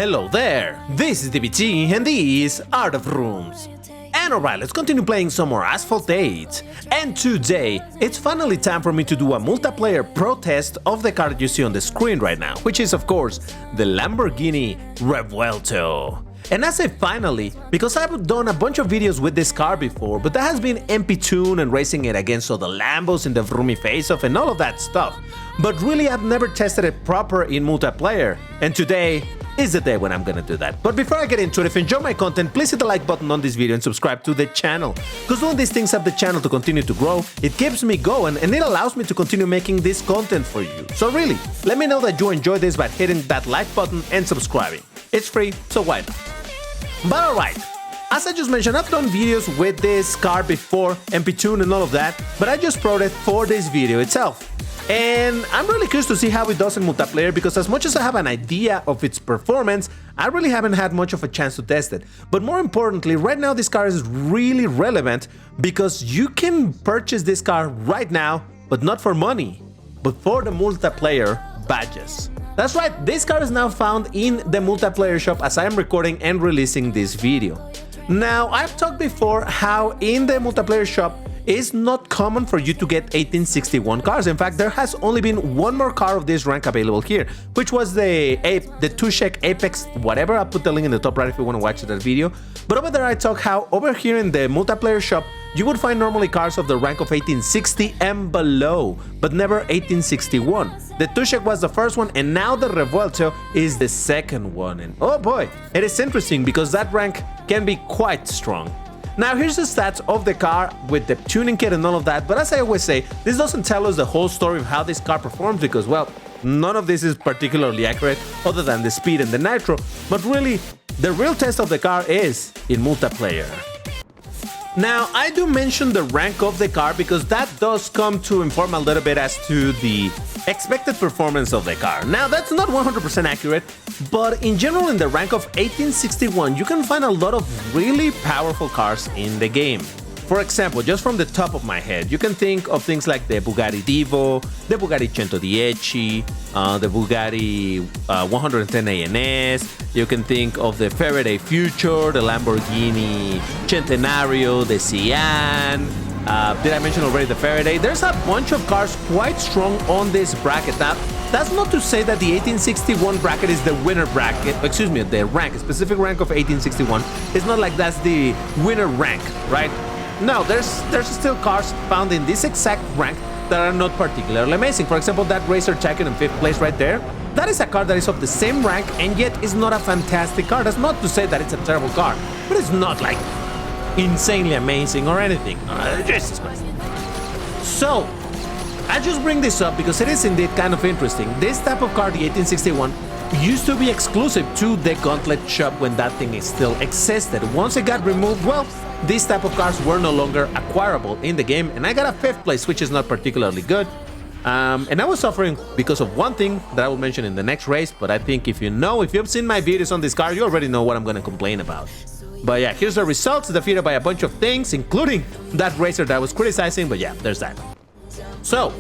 Hello there, this is DBT and these are the rooms. And alright, let's continue playing some more Asphalt 8. And today, it's finally time for me to do a multiplayer protest of the car that you see on the screen right now, which is of course the Lamborghini Revuelto. And I say finally, because I've done a bunch of videos with this car before, but that has been MP-tune and racing it against all the Lambos in the roomy face-off and all of that stuff. But really I've never tested it proper in multiplayer, and today is the day when I'm gonna do that. But before I get into it, if you enjoy my content, please hit the like button on this video and subscribe to the channel. Because doing these things help the channel to continue to grow, it keeps me going and it allows me to continue making this content for you. So really, let me know that you enjoy this by hitting that like button and subscribing. It's free, so why not? But alright, as I just mentioned, I've done videos with this car before, MP-tune and all of that, but I just brought it for this video itself. And I'm really curious to see how it does in multiplayer, because as much as I have an idea of its performance, I really haven't had much of a chance to test it. But more importantly, right now this car is really relevant because you can purchase this car right now, but not for money, but for the multiplayer badges. That's right, this car is now found in the multiplayer shop as I am recording and releasing this video. Now, I've talked before how in the multiplayer shop, it's not common for you to get 1861 cars. In fact, there has only been one more car of this rank available here, which was the Tushek Apex whatever. I'll put the link in the top right if you want to watch that video. But over there I talk how over here in the multiplayer shop, you would find normally cars of the rank of 1860 and below, but never 1861. The Tushek was the first one, and now the Revuelto is the second one. And oh boy, it is interesting because that rank can be quite strong. Now here's the stats of the car with the tuning kit and all of that, but as I always say, this doesn't tell us the whole story of how this car performs because, well, none of this is particularly accurate other than the speed and the nitro, but really, the real test of the car is in multiplayer. Now, I do mention the rank of the car because that does come to inform a little bit as to the expected performance of the car. Now, that's not 100% accurate, but in general, in the rank of 1861, you can find a lot of really powerful cars in the game. For example, just from the top of my head, you can think of things like the Bugatti Divo, the Bugatti 110, the Bugatti 110 ANS, you can think of the Faraday Future, the Lamborghini Centenario, the Sian. Did I mention already the Faraday? There's a bunch of cars quite strong on this bracket. Now, that's not to say that the 1861 bracket is the winner bracket, excuse me, the rank, specific rank of 1861. It's not like that's the winner rank, right? No, there's still cars found in this exact rank that are not particularly amazing. For example, that Racer Tycoon in 5th place right there, that is a car that is of the same rank and yet is not a fantastic car. That's not to say that it's a terrible car, but it's not like insanely amazing or anything. Jesus Christ. So, I just bring this up because it is indeed kind of interesting. This type of car, the 1861, used to be exclusive to the Gauntlet shop when that thing still existed. Once it got removed, well, these type of cars were no longer acquirable in the game, and I got a 5th place, which is not particularly good. And I was suffering because of one thing that I will mention in the next race, but I think if you've seen my videos on this car, you already know what I'm going to complain about. But yeah, here's the results, defeated by a bunch of things, including that racer that I was criticizing, but yeah, there's that. So,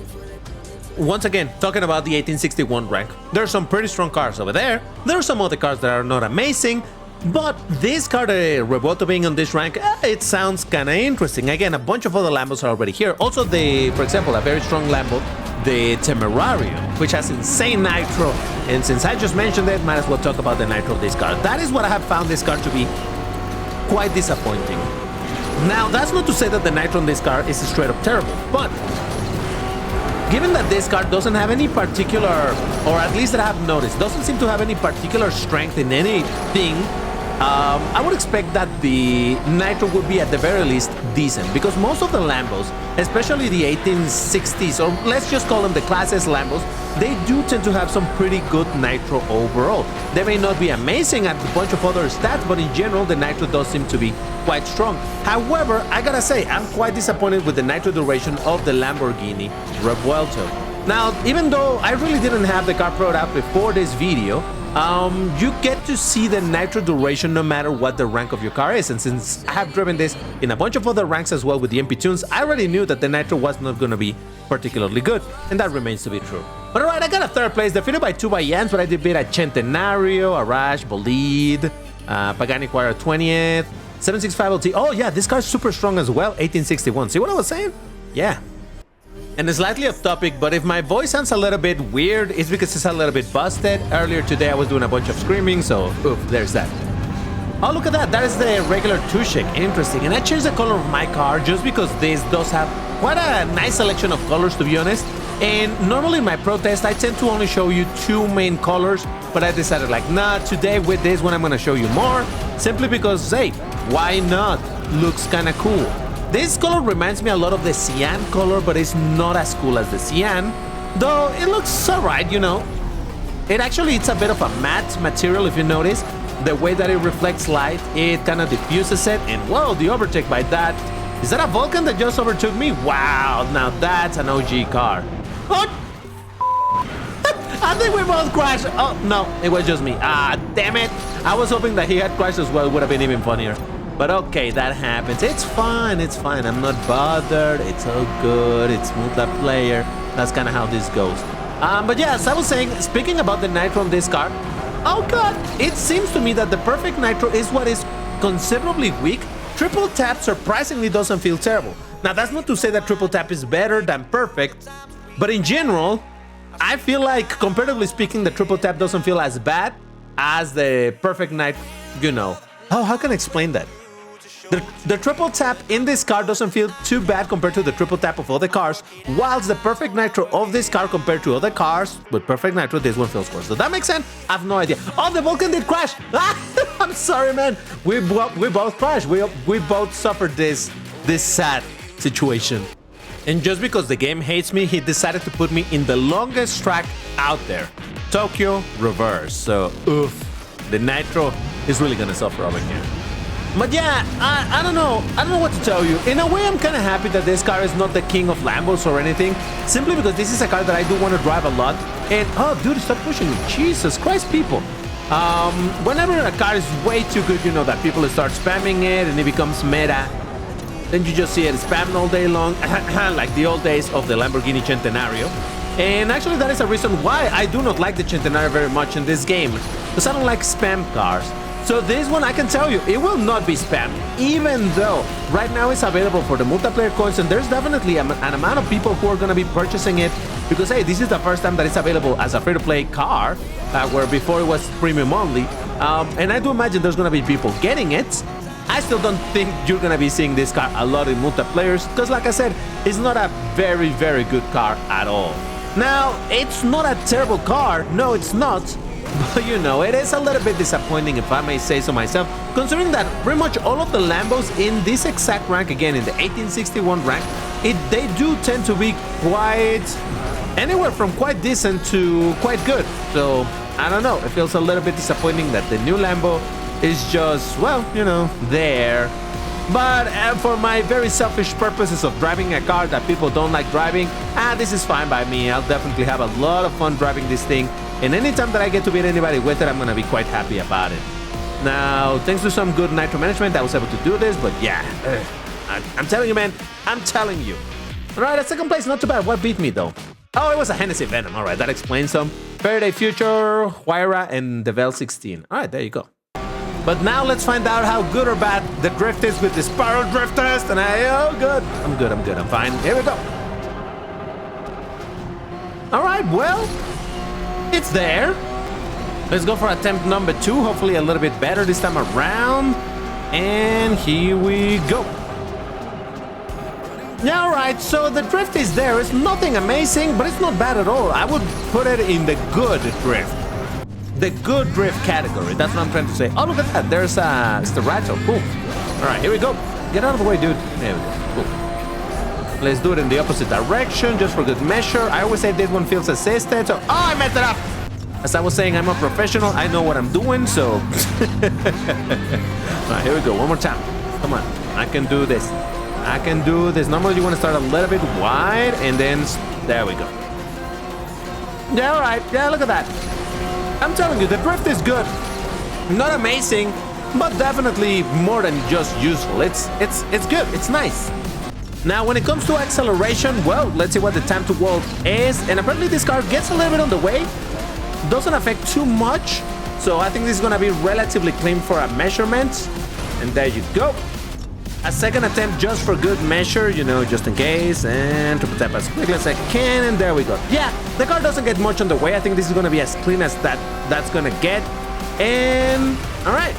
once again, talking about the 1861 rank, there are some pretty strong cars over there. There are some other cars that are not amazing, but this car, the Revuelto being on this rank, it sounds kind of interesting. Again, a bunch of other Lambos are already here. Also, for example, a very strong Lambo, the Temerario, which has insane nitro. And since I just mentioned it, might as well talk about the nitro of this car. That is what I have found this car to be quite disappointing. Now, that's not to say that the nitro on this car is straight up terrible, but given that this car doesn't have any particular, or at least that I have noticed, doesn't seem to have any particular strength in anything, I would expect that the nitro would be at the very least decent, because most of the Lambos, especially the 1860s, or let's just call them the Class S Lambos, they do tend to have some pretty good nitro overall. They may not be amazing at a bunch of other stats, but in general the nitro does seem to be quite strong. However, I gotta say, I'm quite disappointed with the nitro duration of the Lamborghini Revuelto. Now, even though I really didn't have the car proed out before this video, you get to see the nitro duration no matter what the rank of your car is, and since I have driven this in a bunch of other ranks as well with the MP tunes, I already knew that the nitro was not going to be particularly good, and that remains to be true. But alright, I got a third place, defeated by 2 by Jans, but I did beat a Centenario, Arash, Bolide, Pagani Quadra 20th, 765 LT. Oh yeah, this car's super strong as well, 1861. See what I was saying? Yeah. And it's slightly off topic, but if my voice sounds a little bit weird, it's because it's a little bit busted. Earlier today I was doing a bunch of screaming, so oof, there's that. Oh, look at that. That is the regular two-shake. Interesting. And I changed the color of my car just because this does have quite a nice selection of colors, to be honest. And normally in my protest, I tend to only show you 2 main colors, but I decided like, nah, today with this one, I'm going to show you more, simply because, hey, why not? Looks kind of cool. This color reminds me a lot of the cyan color, but it's not as cool as the cyan, though it looks alright, you know. It's a bit of a matte material, if you notice. The way that it reflects light, it kind of diffuses it, and whoa, the overtake by that. Is that a Vulcan that just overtook me? Wow, now that's an OG car. Oh! I think we both crashed. Oh, no, it was just me. Ah, damn it. I was hoping that he had crashed as well. It would have been even funnier. But okay, that happens. It's fine, it's fine. I'm not bothered. It's all good. It's multiplayer. That's kind of how this goes. But yeah, as I was saying, speaking about the Nitro on this car, oh god, it seems to me that the perfect Nitro is what is considerably weak. Triple tap surprisingly doesn't feel terrible. Now, that's not to say that triple tap is better than perfect, but in general, I feel like, comparatively speaking, the triple tap doesn't feel as bad as the perfect Nitro, you know. Oh, how can I explain that? The triple tap in this car doesn't feel too bad compared to the triple tap of other cars, whilst the perfect Nitro of this car compared to other cars with perfect Nitro, this one feels worse. Does that make sense? I have no idea. Oh, the Vulcan did crash! I'm sorry, man. We both crashed. We both suffered this sad situation. And just because the game hates me, he decided to put me in the longest track out there. Tokyo Reverse. So, oof. The Nitro is really gonna suffer over here. But yeah, I don't know. I don't know what to tell you. In a way, I'm kind of happy that this car is not the king of Lambos or anything, simply because this is a car that I do want to drive a lot. And, oh, dude, stop pushing me. Jesus Christ, people. Whenever a car is way too good, you know, that people start spamming it and it becomes meta. Then you just see it spammed all day long, like the old days of the Lamborghini Centenario. And actually, that is a reason why I do not like the Centenario very much in this game, because I don't like spam cars. So this one, I can tell you, it will not be spammed, even though right now it's available for the multiplayer coins, and there's definitely an amount of people who are going to be purchasing it, because, hey, this is the first time that it's available as a free-to-play car, where before it was premium only, and I do imagine there's going to be people getting it. I still don't think you're going to be seeing this car a lot in multiplayers, because, like I said, it's not a very, very good car at all. Now, it's not a terrible car, no, it's not. But you know, it is a little bit disappointing, if I may say so myself, considering that pretty much all of the Lambos in this exact rank, again in the 1861 rank, they do tend to be quite anywhere from quite decent to quite good. So I don't know, it feels a little bit disappointing that the new Lambo is just, well, you know, there. But for my very selfish purposes of driving a car that people don't like driving, this is fine by me. I'll definitely have a lot of fun driving this thing. And anytime that I get to beat anybody with it, I'm going to be quite happy about it. Now, thanks to some good Nitro management, I was able to do this, but yeah, I'm telling you, man, I'm telling you. All right, at second place, not too bad. What beat me, though? Oh, it was a Hennessy Venom. All right, that explains some. Faraday Future, Huayra, and the Vel 16. All right, there you go. But now let's find out how good or bad the drift is with the Spiral Drift Test. And oh, good. I'm fine. Here we go. All right, well, it's there. Let's go for attempt number 2. Hopefully a little bit better this time around. And here we go. Yeah, alright, so the drift is there. It's nothing amazing, but it's not bad at all. I would put it in the good drift. The good drift category. That's what I'm trying to say. Oh, look at that. There's Staracho. Cool. Alright, here we go. Get out of the way, dude. There we go. Cool. Let's do it in the opposite direction, just for good measure. I always say this one feels assisted, so... Oh, I messed it up! As I was saying, I'm a professional. I know what I'm doing, so... Alright, here we go. One more time. Come on. I can do this. I can do this. Normally, you want to start a little bit wide, and then... There we go. Yeah, alright. Yeah, look at that. I'm telling you, the drift is good. Not amazing, but definitely more than just useful. It's good. It's nice. Now, when it comes to acceleration, well, let's see what the time to wall is. And apparently this car gets a little bit on the way. Doesn't affect too much. So I think this is going to be relatively clean for a measurement. And there you go. A second attempt just for good measure, you know, just in case. And triple tap as quickly as I can. And there we go. Yeah, the car doesn't get much on the way. I think this is going to be as clean as that's going to get. And all right.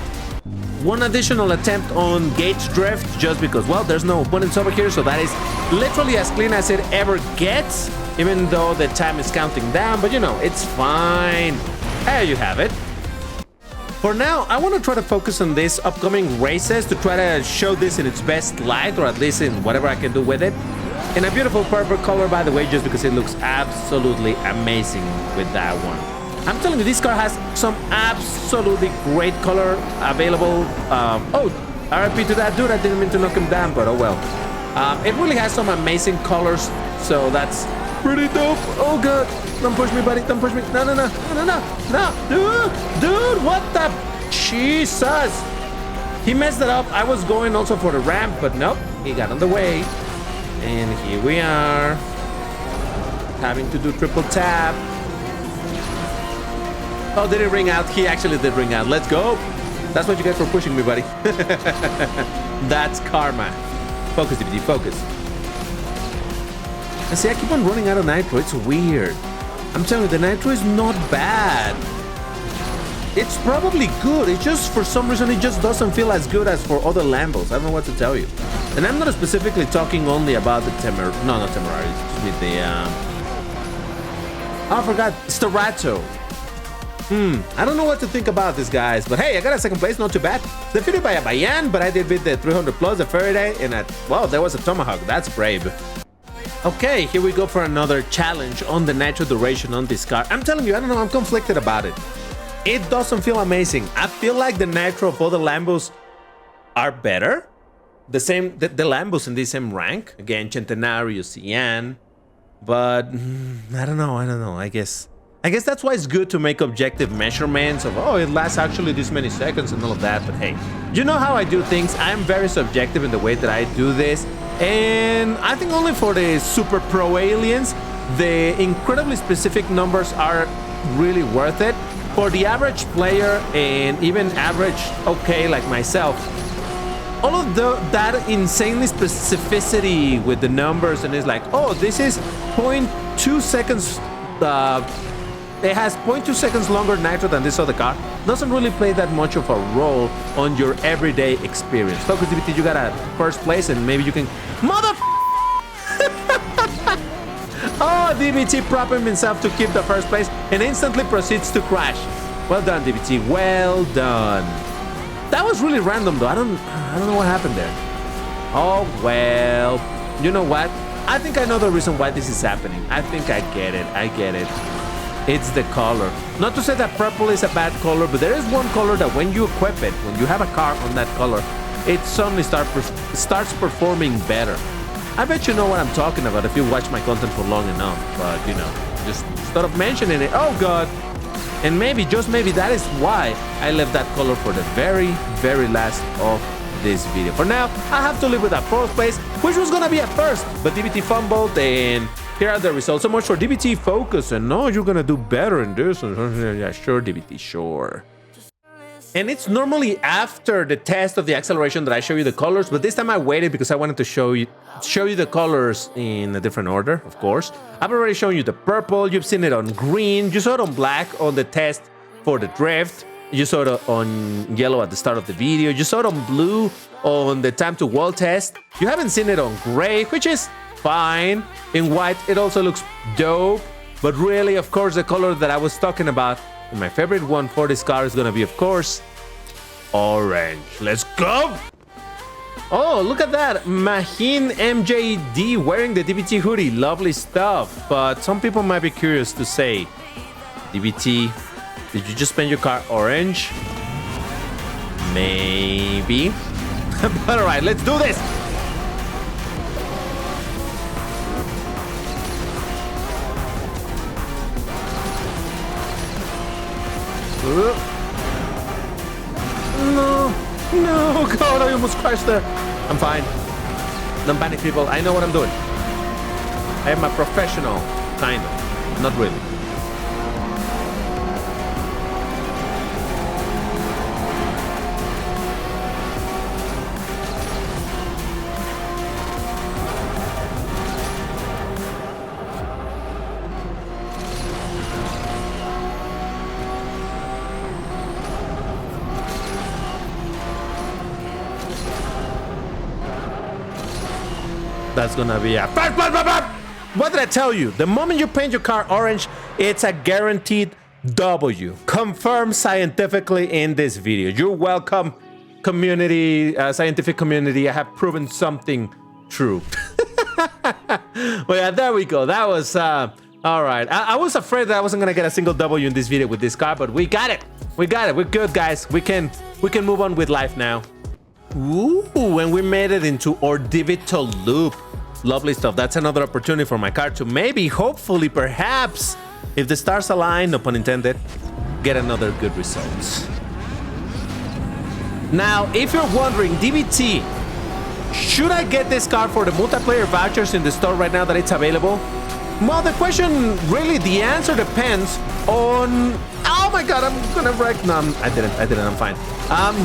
One additional attempt on gauge drift just because, well, there's no opponents over here. So that is literally as clean as it ever gets, even though the time is counting down. But, you know, it's fine. There you have it. For now, I want to try to focus on these upcoming races to try to show this in its best light, or at least in whatever I can do with it. In a beautiful purple color, by the way, just because it looks absolutely amazing with that one. I'm telling you, this car has some absolutely great color available. Oh, RIP to that dude. I didn't mean to knock him down, but oh well. It really has some amazing colors, so that's pretty dope. Oh god, don't push me, buddy. Don't push me. No, no, no, no, no, no, dude, what the? Jesus. He messed it up. I was going also for the ramp, but nope, he got on the way. And here we are, having to do triple tap. Oh, did it ring out? He actually did ring out. Let's go. That's what you get for pushing me, buddy. That's karma. Focus, DVD, focus. And see, I keep on running out of Nitro. It's weird. I'm telling you, the Nitro is not bad. It's probably good. It's just, for some reason, it just doesn't feel as good as for other Lambos. I don't know what to tell you. And I'm not specifically talking only about the not Temeraris. Excuse me, the... Oh, I forgot. Starato. I don't know what to think about this, guys, but hey, I got a second place, not too bad. Defeated by a Bayan, but I did beat the 300 plus, the Faraday, and wow, there was a Tomahawk. That's brave. Okay, here we go for another challenge on the Nitro duration on this car. I'm telling you, I don't know, I'm conflicted about it. It doesn't feel amazing. I feel like the Nitro of other Lambos are better. The Lambos in the same rank. Again, Centenario, Cyan. But I don't know. I guess that's why it's good to make objective measurements of, oh, it lasts actually this many seconds and all of that. But hey, you know how I do things. I'm very subjective in the way that I do this. And I think only for the super pro aliens, the incredibly specific numbers are really worth it. For the average player and even average okay like myself, all of that insanely specificity with the numbers, and it's like, oh, this is 0.2 seconds. It has 0.2 seconds longer Nitro than this other car. Doesn't really play that much of a role on your everyday experience. Focus DBT, you got a first place, and maybe you can... Mother... Oh, DBT propping himself to keep the first place and instantly proceeds to crash. Well done, DBT. Well done. That was really random, though. I don't know what happened there. Oh, well. You know what? I think I know the reason why this is happening. I think I get it. It's the color. Not to say that purple is a bad color, but there is one color that when you equip it, when you have a car on that color, it suddenly starts performing better. I bet you know what I'm talking about if you watch my content for long enough, but you know, just instead of mentioning it, oh god. And maybe, just maybe, that is why I left that color for the very, very last of this video. For now, I have to live with that fourth place, which was gonna be a first, but DBT fumbled, and here are the results. So much for DBT focus, and no, you're gonna do better in this. Yeah, sure, DBT, sure. And it's normally after the test of the acceleration that I show you the colors, but this time I waited because I wanted to show you the colors in a different order, of course. I've already shown you the purple, you've seen it on green, you saw it on black on the test for the drift, you saw it on yellow at the start of the video, you saw it on blue on the time to wall test. You haven't seen it on gray, which is fine. In white, it also looks dope, but really, of course, the color that I was talking about, and my favorite one for this car is gonna be, of course, orange. Let's go! Oh, look at that! Mahin MJD wearing the DBT hoodie. Lovely stuff. But some people might be curious to say, DBT, did you just paint your car orange? Maybe. But alright, let's do this! No, God, I almost crashed there. I'm fine. Don't panic, people. I know what I'm doing. I am a professional, kind of. Not really. That's gonna be a... What did I tell you? The moment you paint your car orange, it's a guaranteed W. Confirmed scientifically in this video. You're welcome, community, scientific community. I have proven something true. Well, yeah, there we go. That was... all right. I was afraid that I wasn't gonna get a single W in this video with this car, but we got it. We got it. We're good, guys. We can move on with life now. Ooh, and we made it into Ordivito Loop. Lovely stuff. That's another opportunity for my car to maybe, hopefully, perhaps, if the stars align, no pun intended, get another good results. Now, if you're wondering, DBT, should I get this car for the multiplayer vouchers in the store right now that it's available? Well, the question, really, the answer depends on... Oh my god, I'm gonna wreck... No, I didn't, I'm fine.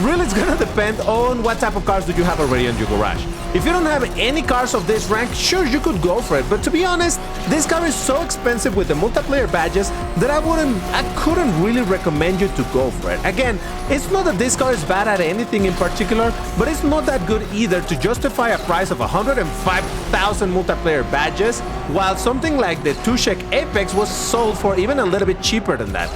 Really, it's gonna depend on what type of cars do you have already in your garage. If you don't have any cars of this rank, sure, you could go for it. But to be honest, this car is so expensive with the multiplayer badges that I couldn't really recommend you to go for it. Again, it's not that this car is bad at anything in particular, but it's not that good either to justify a price of 105,000 multiplayer badges, while something like the Tushek Apex was sold for even a little bit cheaper than that.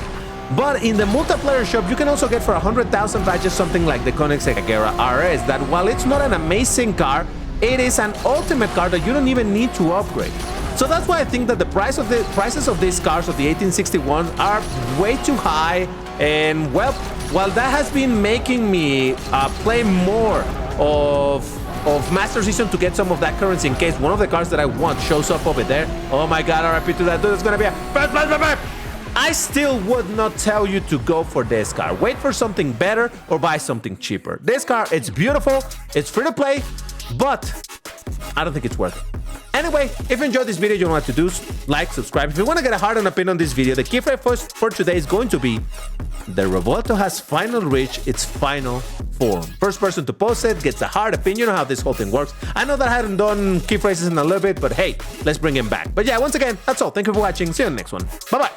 But in the multiplayer shop, you can also get for 100,000 badges something like the Koenigsegg Agera RS, that while it's not an amazing car, it is an ultimate car that you don't even need to upgrade. So that's why I think that the prices of these cars, of the 1861s, are way too high. And well, while that has been making me play more of Master Season to get some of that currency in case one of the cars that I want shows up over there. Oh my god, RIP to that dude, it's gonna be a... I still would not tell you to go for this car. Wait for something better or buy something cheaper. This car, it's beautiful, it's free to play, but I don't think it's worth it. Anyway, if you enjoyed this video, you know what to do. Like, subscribe. If you want to get a hard-on opinion on this video, the key phrase for today is going to be: the Revuelto has finally reached its final form. First person to post it gets a hard opinion on how this whole thing works. I know that I haven't done key phrases in a little bit, but hey, let's bring him back. But yeah, once again, that's all. Thank you for watching. See you in the next one. Bye-bye.